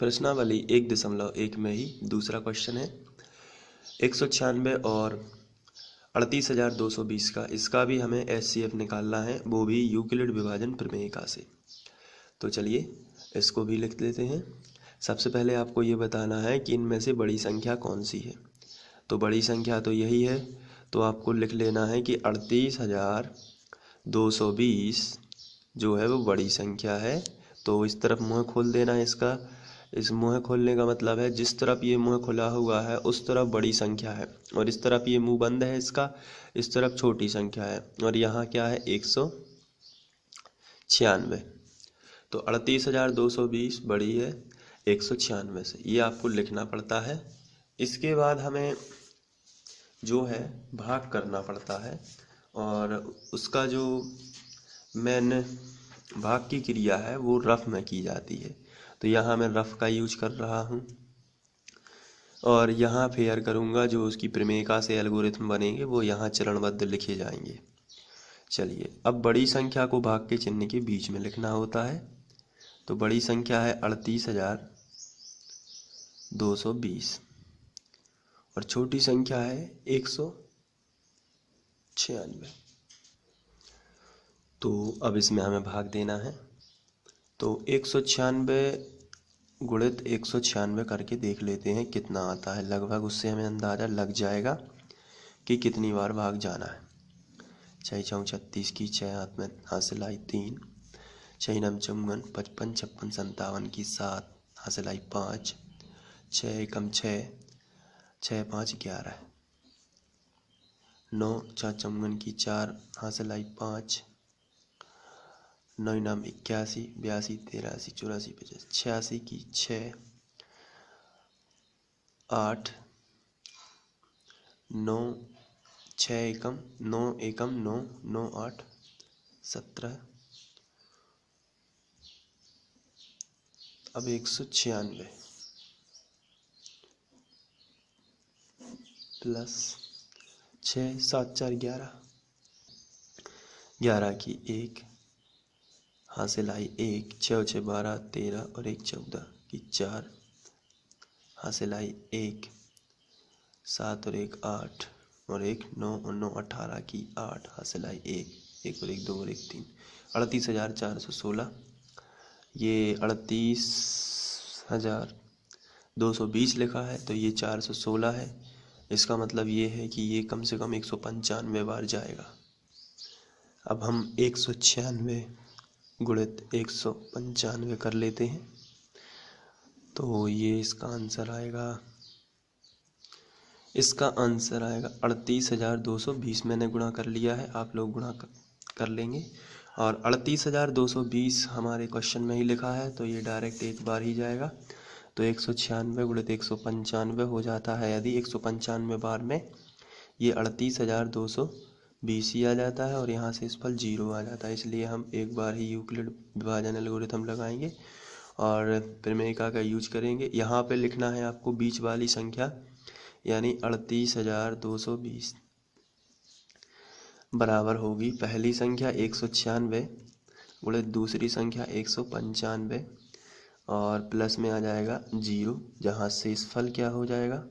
प्रश्नावली 1.1 में ही दूसरा क्वेश्चन है 196 और 38,220 का। इसका भी हमें HCF निकालना है, वो भी यूक्लिड विभाजन प्रमेयिका से। तो चलिए इसको भी लिख लेते हैं। सबसे पहले आपको ये बताना है कि इनमें से बड़ी संख्या कौन सी है। तो बड़ी संख्या तो यही है, तो आपको लिख लेना है कि 38,220 जो है वो बड़ी संख्या है। तो इस तरफ मुँह खोल देना है इसका। इस मुँह खोलने का मतलब है जिस तरफ ये मुँह खुला हुआ है उस तरफ बड़ी संख्या है, और इस तरफ ये मुँह बंद है इसका, इस तरफ छोटी संख्या है। और यहाँ क्या है 196। तो 38,220 बड़ी है 196 से, ये आपको लिखना पड़ता है। इसके बाद हमें जो है भाग करना पड़ता है, और उसका जो मेन भाग की क्रिया है वो रफ में की जाती है। तो यहाँ मैं रफ का यूज कर रहा हूँ, और यहाँ फेयर करूँगा। जो उसकी प्रमेयिका से एल्गोरिथम बनेंगे वो यहाँ चरणबद्ध लिखे जाएंगे। चलिए अब बड़ी संख्या को भाग के चिन्ह के बीच में लिखना होता है। तो बड़ी संख्या है 38,220 और छोटी संख्या है 196। तो अब इसमें हमें भाग देना है। तो 196 गुणित 196 करके देख लेते हैं कितना आता है। लगभग उससे हमें अंदाज़ा लग जाएगा कि कितनी बार भाग जाना है। 6 चौं 36 की 6 हाथ में हासिल आई 3, 6 नम 54, 55 56 57 की 7 हासिल आई 5, 6 एकम 6, 6 5 11, 9 4 54 की 4 हासिल आई 5, 9 नाम 81, 82 83 84 85 86 की 6, 8 9 6 एकम 9 एकम 9 9 8 17। अब 196 प्लस 6 7 4 11, 11 की 1 हासिल आई 1, 6 6 12 13 और 1 14 की 4 हासिल आई 1, 7 और 1 8 और 1 9 और 9 18 की 8 हासिल आई 1, 1 और 1 2 और 1 3। 38,416। ये 38,220 लिखा है तो ये 416 है। इसका मतलब ये है कि ये कम से कम 195 बार जाएगा। अब हम 196 गुणित 195 कर लेते हैं। तो ये इसका आंसर आएगा 38,220। मैंने गुणा कर लिया है, आप लोग गुणा कर लेंगे। और 38,220 हमारे क्वेश्चन में ही लिखा है तो ये डायरेक्ट एक बार ही जाएगा। तो 196 गुणित 195 हो जाता है। यदि 195 बार में ये 38,220 ही आ जाता है और यहाँ से इस पर 0 आ जाता है, इसलिए हम एक बार ही यूक्लिड विभाजन एल्गोरिथम लगाएंगे और प्रमेयिका का यूज करेंगे। यहाँ पे लिखना है आपको बीच वाली संख्या, यानी 38,220 बराबर होगी पहली संख्या 196 गुणित दूसरी संख्या 195 और प्लस में आ जाएगा 0, जहाँ शेषफल क्या हो जाएगा,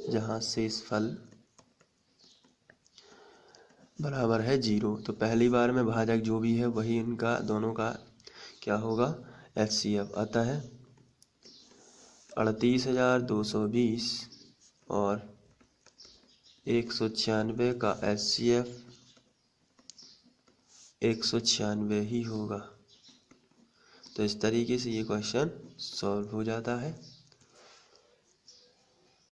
जहाँ शेषफल बराबर है 0। तो पहली बार में भाजक जो भी है वही इनका दोनों का क्या होगा, HCF। अतः 38,220 और 196 का HCF 196 ही होगा। तो इस तरीके से ये क्वेश्चन सॉल्व हो जाता है।